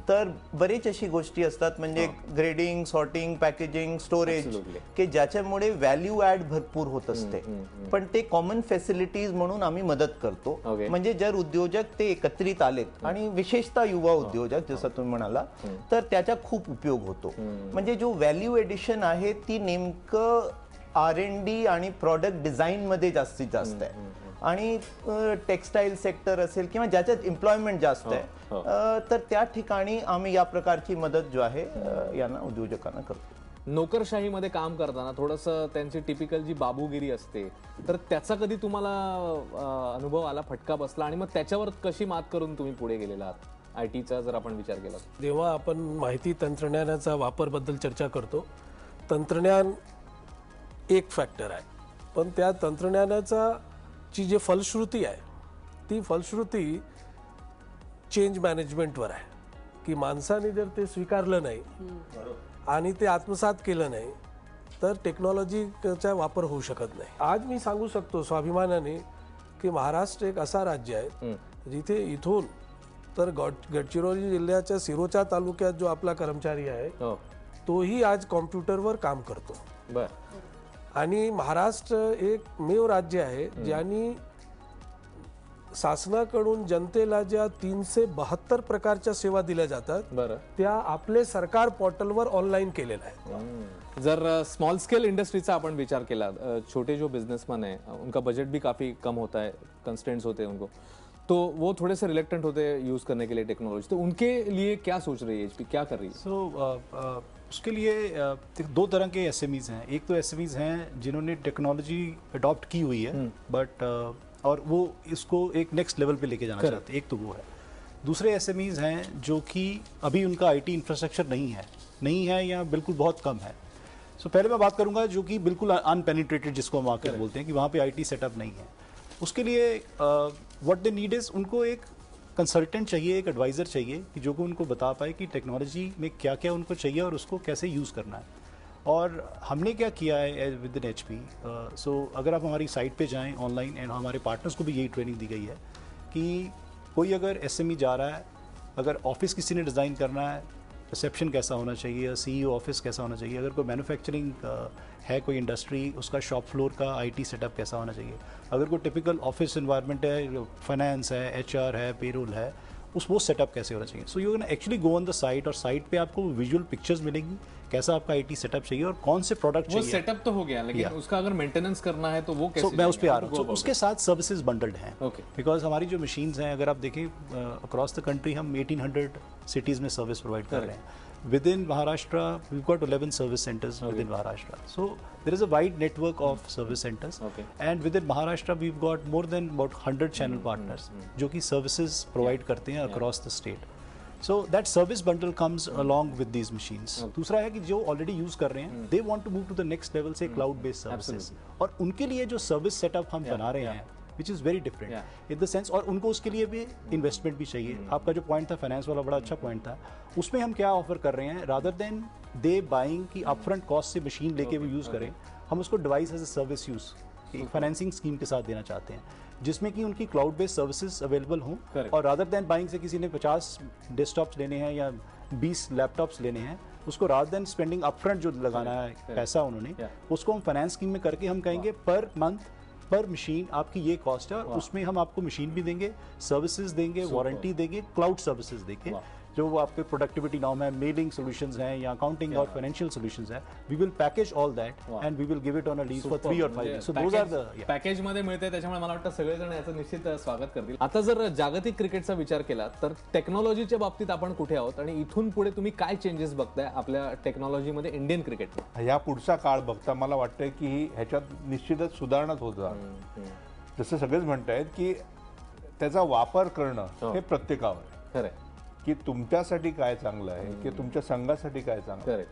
तर बरेच अशी गोष्टी असतात, म्हणजे ग्रेडिंग, सॉर्टिंग, पॅकेजिंग, स्टोरेज, की ज्याच्यामुळे व्हॅल्यू ऍड भरपूर होत असते. पण ते कॉमन फॅसिलिटीज म्हणून आम्ही मदत करतो. म्हणजे जर उद्योजक ते एकत्रित आलेत, आणि विशेषतः युवा उद्योजक जसं तुम्ही म्हणाला, तर त्याचा खूप उपयोग होतो. म्हणजे जो व्हॅल्यू एडिशन आहे ती नेमकं R&D आणि प्रॉडक्ट डिझाईन मध्ये जास्तीत जास्त आहे. आणि टेक्सटाईल सेक्टर असेल किंवा ज्याच्यात एम्प्लॉयमेंट जास्त आहे, तर त्या ठिकाणी आम्ही या प्रकारची मदत जो आहे यांना उद्योजकांना करतो. नोकरशाहीमध्ये काम करताना थोडंसं त्यांची टिपिकल जी बाबूगिरी असते, तर त्याचा कधी तुम्हाला अनुभव आला, फटका बसला, आणि मग त्याच्यावर कशी मात करून तुम्ही पुढे गेलेला आहात? IT चा जर आपण विचार केला तर? जेव्हा आपण माहिती तंत्रज्ञानाचा वापरबद्दल चर्चा करतो, तंत्रज्ञान एक फॅक्टर आहे, पण त्या तंत्रज्ञानाचा ची जी फलश्रुती आहे ती फलश्रुती चेंज मॅनेजमेंटवर आहे, की माणसाने जर ते स्वीकारलं नाही आणि ते आत्मसात केलं नाही तर टेक्नॉलॉजीचा वापर होऊ शकत नाही. आज मी सांगू शकतो स्वाभिमानाने की महाराष्ट्र एक असा राज्य आहे जिथे इथून तर गडचिरोली जिल्ह्याच्या सिरोचा तालुक्यात जो आपला कर्मचारी आहे हो. तोही आज कॉम्प्युटरवर काम करतो. बर. आणि महाराष्ट्र एक मेव राज्य आहे ज्यांनी शासनाकडून जनतेला ज्या 372 प्रकारच्या सेवा दिल्या जातात बरं. त्या आपले सरकार पोर्टलवर ऑनलाईन केलेलं आहे. जर स्मॉल स्केल इंडस्ट्रीचा अपन विचार केला, छोटे जो बिजनेसमैन है उनका बजट भी काफ़ी कम होता है, कंस्ट्रेंट्स होते हैं उनको, तो वो थोड़े से रिलेक्टेंट होते हैं यूज़ करने के लिए टेक्नोलॉजी, तो उनके लिए क्या सोच रही है HP, क्या कर रही है? उसके लिए दो तरह के SMEs हैं. एक तो SMEs हैं जिन्होंने टेक्नोलॉजी अडॉप्ट की हुई है बट और वो इसको एक नेक्स्ट लेवल पे लेके जाना चाहते हैं, एक तो वो है. दूसरे SMEs हैं जो कि अभी उनका IT इंफ्रास्ट्रक्चर नहीं है या बिल्कुल बहुत कम है. सो पहले मैं बात करूंगा जो कि बिल्कुल अनपेनिट्रेटेड जिसको हम आकर बोलते हैं कि वहाँ पे IT सेटअप नहीं है. उसके लिए व्हाट दे नीड इज़ उनको एक कंसल्टेंट चाहिए, एक एडवाइज़र चाहिए कि जो कि उनको बता पाए कि टेक्नोलॉजी में क्या क्या उनको चाहिए और उसको कैसे यूज़ करना है. और हमने क्या किया है विद इन HP, सो अगर आप हमारी साइट पे जाएं ऑनलाइन, एंड हमारे पार्टनर्स को भी यही ट्रेनिंग दी गई है कि कोई अगर SME जा रहा है, अगर ऑफिस किसी ने डिज़ाइन करना है, रिसेप्शन कैसा होना चाहिए, CEO ऑफिस कैसा होना चाहिए, अगर कोई मैन्युफैक्चरिंग है, कोई इंडस्ट्री, उसका शॉप फ्लोर का IT सेटअप कैसा होना चाहिए, अगर कोई टिपिकल ऑफिस इन्वायरमेंट है, फाइनेंस है, HR है, पेरोल है, वो सेटअप कैसे होना चाहिए. So you can actually go on the site, और साइट पे आपको विजुअल पिक्चर्स मिलेंगी कैसा आपका IT सेटअप चाहिए और कौन से प्रोडक्ट वो चाहिए. सेटअप तो हो गया, लेकिन उसका अगर मेंटेनेंस करना है तो वो कैसे? मैं उस पर आ रहा हूँ. उसके साथ सर्विसेज बंडल्ड हैं. Okay. बिकॉज हमारी जो मशीन्स हैं, अगर आप देखें अक्रॉस द कंट्री हम 1800 सिटीज़ में सर्विस प्रोवाइड कर रहे हैं. Within Maharashtra, we've got 11 service centers within Maharashtra. So there is a wide network of service centers. Okay. And within Maharashtra, we've got more than about 100 channel partners जो कि services provide करते हैं across the state. So that service bundle comes along with these machines. दूसरा है कि जो already use कर रहे हैं, they want to move to the next level, say cloud based services. और उनके लिए जो service setup हम बना रहे हैं, which is very different in the sense, और उनको उसके लिए भी इन्वेस्टमेंट भी चाहिए. आपका जो पॉइंट था फाइनेंस वाला, बड़ा अच्छा पॉइंट था. उसमें हम क्या ऑफर कर रहे हैं, रादर देन दे बाइंग की अपफ्रंट कॉस्ट से मशीन लेके वो यूज़ करें, हम उसको device as a service use एक फाइनेंसिंग स्कीम के साथ देना चाहते हैं, जिसमें कि उनकी क्लाउड बेस्ड सर्विसेज अवेलेबल हों. और रादर देन बाइंग से किसी ने 50 डेस्कटॉप्स लेने हैं या 20 लैपटॉप्स लेने हैं, उसको रादर देन स्पेंडिंग अपफ्रंट जो लगाना है पैसा उन्होंने, उसको हम फाइनेंस स्कीम में करके हम कहेंगे पर मंथ पर मशीन आपकी ये कॉस्ट है, और उसमें हम आपको मशीन भी देंगे, सर्विसेज देंगे, वारंटी देंगे, क्लाउड सर्विसेज देंगे, जो वो आपके प्रोडक्टिविटी नाम है, मेलिंग सॉल्यूशंस हैं या अकाउंटिंग और फाइनेंशियल सॉल्यूशंस है. We will package all that and we will give it on a lease for 3 or 5 years. So those are the package मध्ये मिळते, त्याच्यामुळे मला वाटतं सगळेजण याचं निश्चित स्वागत करतील. आता जर जागतिक क्रिकेटचा विचार केला तर टेक्नॉलॉजीच्या बाबतीत आपण कुठे आहोत आणि इथून पुढे तुम्ही काय चेंजेस बघताय आपल्या टेक्नॉलॉजीमध्ये इंडियन क्रिकेटमध्ये? ह्या पुढचा काळ बघता मला वाटतंय की ह्याच्यात निश्चितच सुधारणाच होत जाणार. जसं सगळेच म्हणतायत की त्याचा वापर करणं हे प्रत्येकावर आहे. खरंय. की तुमच्यासाठी काय चांगलं आहे, की तुमच्या संघासाठी काय चांगलं आहे,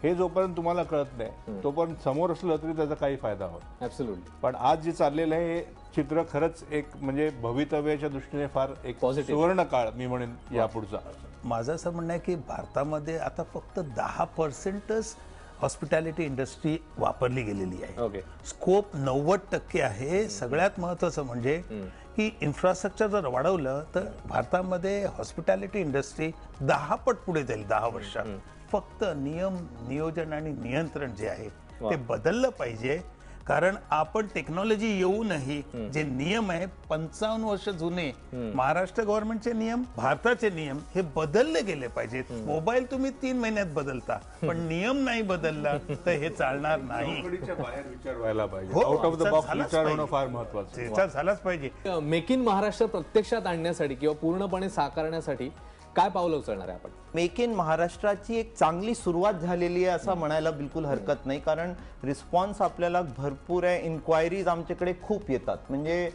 हे जोपर्यंत तुम्हाला कळत नाही तोपर्यंत समोर असलं तरी त्याचा काही फायदा होत. ऍब्सोल्युटली. पण आज जे चाललेलं आहे हे चित्र खरंच एक म्हणजे भवितव्याच्या दृष्टीने फार एक सुवर्ण काळ मी म्हणेन या पुढचा. माझं असं म्हणणं आहे की भारतामध्ये आता फक्त 10%च हॉस्पिटॅलिटी इंडस्ट्री वापरली गेलेली आहे. ओके. स्कोप 90% आहे. सगळ्यात महत्त्वाचं म्हणजे की इन्फ्रास्ट्रक्चर जर वाढवलं तर भारतामध्ये हॉस्पिटॅलिटी इंडस्ट्री 10 पट पुढे जाईल 10 वर्षात. फक्त नियम, नियोजन आणि नियंत्रण जे आहे ते बदललं पाहिजे. कारण आपण टेक्नॉलॉजी येऊनही जे नियम आहे 55 वर्ष जुने महाराष्ट्र गव्हर्नमेंटचे नियम, भारताचे नियम हे बदलले गेले पाहिजेत. मोबाईल तुम्ही 3 महिन्यात बदलता, पण नियम नाही बदलला तर हे चालणार नाही. बाहेर विचार व्हायला पाहिजे. हो, आउट ऑफ द बॉक्स झालाच विचार होणं पाहिजे. फार महत्वाचं आहे. त्याचा झालाच पाहिजे. मेक इन महाराष्ट्र प्रत्यक्षात आणण्यासाठी किंवा पूर्णपणे साकारण्यासाठी काय पावलं उचलणार आहे आपण? मेक इन महाराष्ट्राची एक चांगली सुरुवात झालेली आहे असं म्हणायला बिलकुल हरकत नाही. कारण रिस्पॉन्स आपल्याला भरपूर आहे. इन्क्वायरीज आमच्याकडे खूप येतात. म्हणजे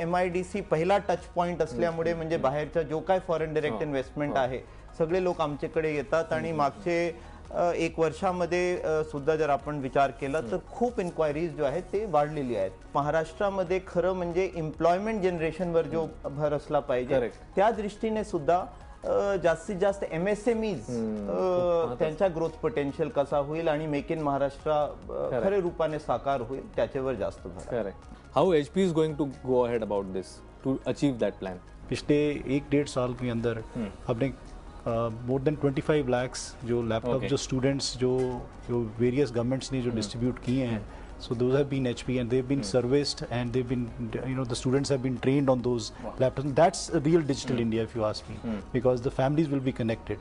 MIDC पहिला टच पॉइंट असल्यामुळे म्हणजे बाहेरच्या जो काय फॉरेन डायरेक्ट इन्व्हेस्टमेंट आहे सगळे लोक आमच्याकडे येतात आणि मागचे 1 वर्षामध्ये सुद्धा जर आपण विचार केला तर खूप इन्क्वायरीज जो आहेत ते वाढलेली आहेत. महाराष्ट्रामध्ये खरं म्हणजे एम्प्लॉयमेंट जनरेशनवर जो भर असला पाहिजे त्या दृष्टीने सुद्धा जास्तीत जास्त MSMEs त्यांचा ग्रोथ पोटेन्शियल कसा होईल आणि मेक इन महाराष्ट्र खरे रूपाने साकार होईल त्याच्यावर जास्त भर आहे. How HP is going to go ahead about this to achieve that plan? पिछले 1-1.5 साल के अंदर हमने मोर देन 25 lakhs जो लैपटॉप जो स्टूडेंट्स जो वेरियस गवर्नमेंट्स ने जो डिस्ट्रीब्यूट किए हैं, so those have been HP and they've been serviced and they've been, the students have been trained on those laptops. That's a real digital India if you ask me, because the families will be connected,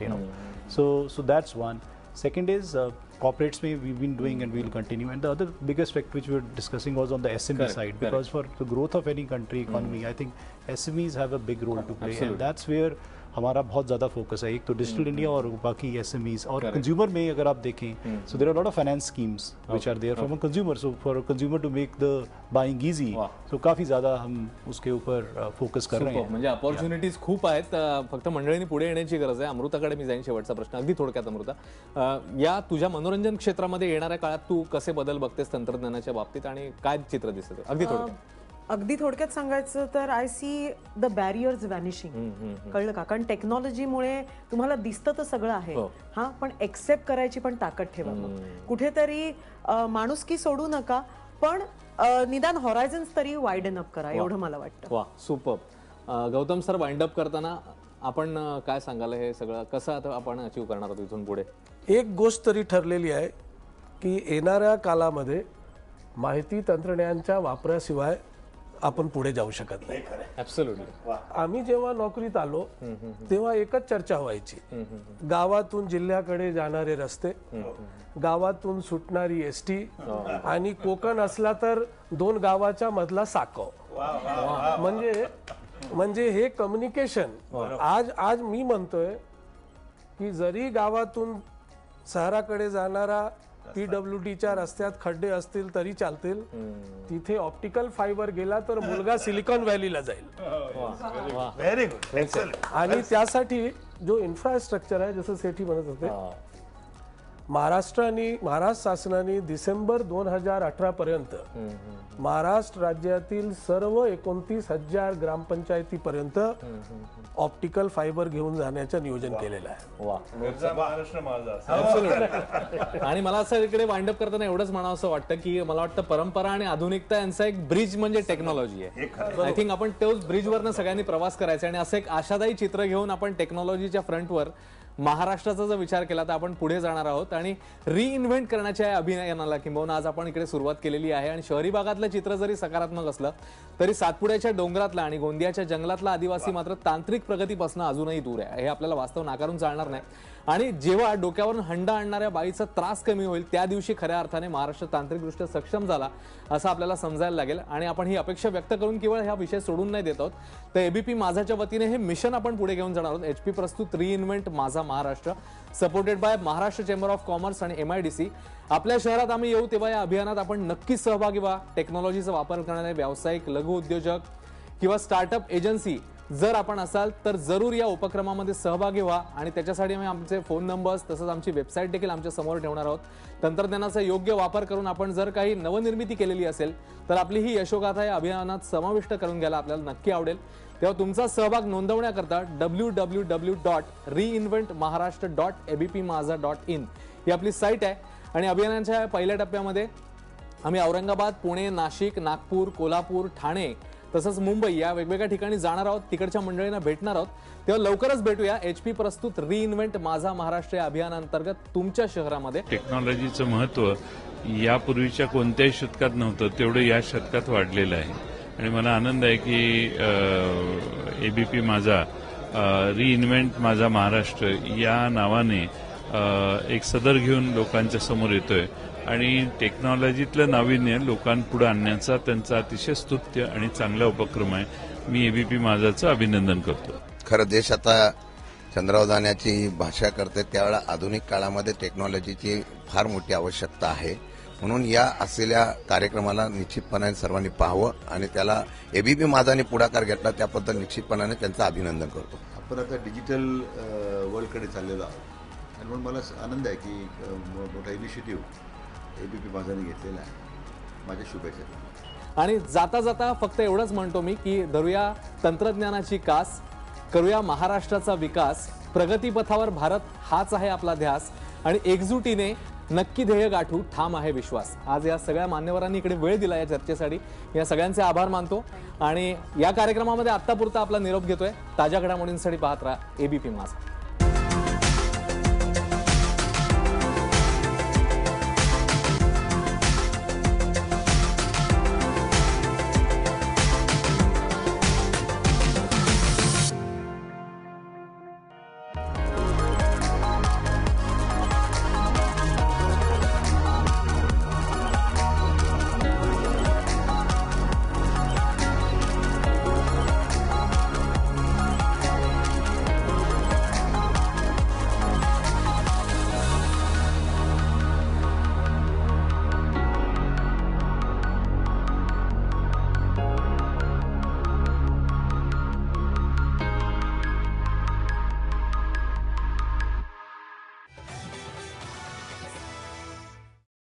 so that's one. Second is corporates we've been doing and we'll continue, and the other biggest fact which we were discussing was on the SME side, because for the growth of any country economy, I think SMEs have a big role to play. And that's where हमारा बहुत ज़्यादा focus है. एक तो digital India और बाकी SMEs और consumer में अगर आप देखें so there are lot of finance schemes which are there from a consumer, so for a consumer to make the buying easy, so काफ़ी ज़्यादा हम उसके ऊपर फोकस कर रहे हैं. म्हणजे अपॉर्च्युनिटीज खूप आहेत, फक्त मंडळींनी पुढे येण्याची गरज आहे. अमृताकडे मी जाईन शेवटचा प्रश्न अगदी थोडक्यात. अमृता, या तुझ्या मनोरंजन क्षेत्रामध्ये येणाऱ्या काळात तू कसे बदल बघतेस तंत्रज्ञानाच्या बाबतीत आणि काय चित्र दिसते अगदी थोडक्यात? अगदी थोडक्यात सांगायचं तर आय सी द बॅरियर्स व्हॅनिशिंग. कळलं का? कारण टेक्नॉलॉजीमुळे तुम्हाला दिसतं तर सगळं आहे, हा, पण एक्सेप्ट करायची पण ताकद ठेवा. कुठेतरी माणुसकी सोडू नका, पण निदान हॉरायझन्स तरी वाइडन अप करा, एवढं मला वाटतं. वा, super. Gautam sir, wind up करताना आपण काय सांगाल, हे सगळं कसं आता आपण अचीव करणार आहोत इथून पुढे? एक गोष्ट तरी ठरलेली आहे की येणाऱ्या कालामध्ये माहिती तंत्रज्ञानाच्या वापराशिवाय आपण पुढे जाऊ शकत नाही. ऍब्सोल्युटली. आम्ही जेव्हा नोकरीत आलो तेव्हा एकच चर्चा व्हायची, गावातून जिल्ह्याकडे जाणारे रस्ते, गावातून सुटणारी ST आणि कोकण असला तर 2 गावाच्या मधला साकव. म्हणजे हे कम्युनिकेशन आज मी म्हणतोय की जरी गावातून शहराकडे जाणारा PWDच्या रस्त्यात खड्डे असतील तरी चालतील, तिथे ऑप्टिकल फायबर गेला तर मुलगा सिलिकॉन व्हॅलीला जाईल. Very good. आणि त्यासाठी जो इन्फ्रास्ट्रक्चर आहे, जसं सेठी म्हणत होते, महाराष्ट्र शासनाने डिसेंबर 2018 पर्यंत महाराष्ट्र राज्यातील सर्व 29,000 ग्रामपंचायतीपर्यंत ऑप्टिकल फायबर घेऊन जाण्याचं नियोजन केलेलं आहे. आणि मला असं इकडे वाइंड अप करताना एवढंच म्हणावं असं वाटतं की मला वाटतं परंपरा आणि आधुनिकता यांचा एक ब्रिज म्हणजे टेक्नॉलॉजी आहे. आय थिंक आपण तोच ब्रिजवरनं सगळ्यांनी प्रवास करायचा आणि असं एक आशादायी चित्र घेऊन आपण टेक्नॉलॉजीच्या फ्रंटवर महाराष्ट्राचा जर विचार केला तर आपण पुढे जाणार आहोत आणि रिइन्व्हेंट करण्याच्या या अभियानाला किंबहुना आज आपण इकडे सुरुवात केलेली आहे. आणि शहरी भागातलं चित्र जरी सकारात्मक असलं तरी सातपुड्याच्या डोंगरातला आणि गोंदियाच्या जंगलातला आदिवासी मात्र तांत्रिक प्रगतीपासून अजूनही दूर आहे. हे आपल्याला वास्तव नाकारून चालणार नाही. आणि जेव्हा डोक्यावरून हंडा आणणाऱ्या बाईचा त्रास कमी होईल त्या दिवशी खऱ्या अर्थाने महाराष्ट्र तांत्रिकदृष्ट्या सक्षम झाला असं आपल्याला समजायला लागेल. आणि आपण ही अपेक्षा व्यक्त करून केवळ हा विषय सोडून नाही देत आहोत, तर ABP माझाच्या वतीने हे मिशन आपण पुढे घेऊन जाणार आहोत. HP प्रस्तुत रिइन्व्हेंट माझा Maharashtra, supported by Maharashtra chamber of commerce आणि MIDC. आपल्या शहरात आम्ही येऊ तेव्हा या अभियानात आपण नक्कीच सहभागी व्हा. टेक्नॉलॉजीचा वापर करणारे व्यावसायिक, लघु उद्योजक किंवा स्टार्टअप एजन्सी जर आपण असाल तर जरूर या उपक्रमामध्ये सहभागी व्हा. आणि त्याच्यासाठी आम्ही आमचे फोन नंबर्स तसंच आमची वेबसाईट देखील आमच्या समोर ठेवणार आहोत. तंत्रज्ञानाचा योग्य वापर करून आपण जर काही नवनिर्मिती केलेली असेल तर आपली ही यशोगाथा या अभियानात समाविष्ट करून घ्यायला आपल्याला नक्की आवडेल. तेव्हा तुमचा सहभाग नोंदवण्याकरता www.reinventmaharashtra.abpmaza.in ही आपली साईट आहे. आणि अभियानाच्या पहिल्या टप्प्यामध्ये आम्ही औरंगाबाद, पुणे, नाशिक, नागपूर, कोल्हापूर, ठाणे तसंच मुंबई या वेगवेगळ्या ठिकाणी जाणार आहोत. तिकडच्या मंडळींना भेटणार आहोत. तेव्हा लवकरच भेटूया. HP प्रस्तुत रिइन्व्हेंट माझा महाराष्ट्र या अभियानांतर्गत तुमच्या शहरामध्ये. टेक्नॉलॉजीचं महत्त्व यापूर्वीच्या कोणत्याही शतकात नव्हतं तेवढं या शतकात वाढलेलं आहे. आणि मला आनंद आहे की ABP माझा रिइन्व्हेंट माझा महाराष्ट्र या नावाने एक सदर घेऊन लोकांच्या समोर येतोय आणि टेक्नॉलॉजीतलं नाविन्य लोकांपुढे आणण्याचा त्यांचा अतिशय स्तुत्य आणि चांगला उपक्रम आहे. मी ABP माझाचं अभिनंदन करतो. खरं देश आता चंद्रावर जाण्याची भाषा करते, त्यावेळेला आधुनिक काळामध्ये टेक्नॉलॉजीची फार मोठी आवश्यकता आहे. म्हणून या असलेल्या कार्यक्रमाला निश्चितपणाने सर्वांनी पाहावं आणि त्याला एबीपी माझाने पुढाकार घेतला त्याबद्दल निश्चितपणाने त्यांचं अभिनंदन करतो. आपण आता डिजिटल वर्ल्डकडे चाललेलो आहोत आणि म्हणून मला आनंद आहे की मोठा इनिशिएटिव्ह एबीपी माझाने घेतलेला आहे. माझ्या शुभेच्छा. आणि जाता जाता फक्त एवढंच म्हणतो मी की धरूया तंत्रज्ञानाची कास, करूया महाराष्ट्राचा विकास, प्रगतीपथावर भारत हाच आहे आपला ध्यास आणि एकजुटीने नक्की ध्येय गाठू, ठाम आहे विश्वास. आज या सगळ्या मान्यवरांनी इकडे वेळ दिला या चर्चेसाठी, या सगळ्यांचे आभार मानतो आणि या कार्यक्रमामध्ये आत्तापुरता आपला निरोप घेतोय. ताज्या घडामोडींसाठी पाहत राहा एबीपी माझा.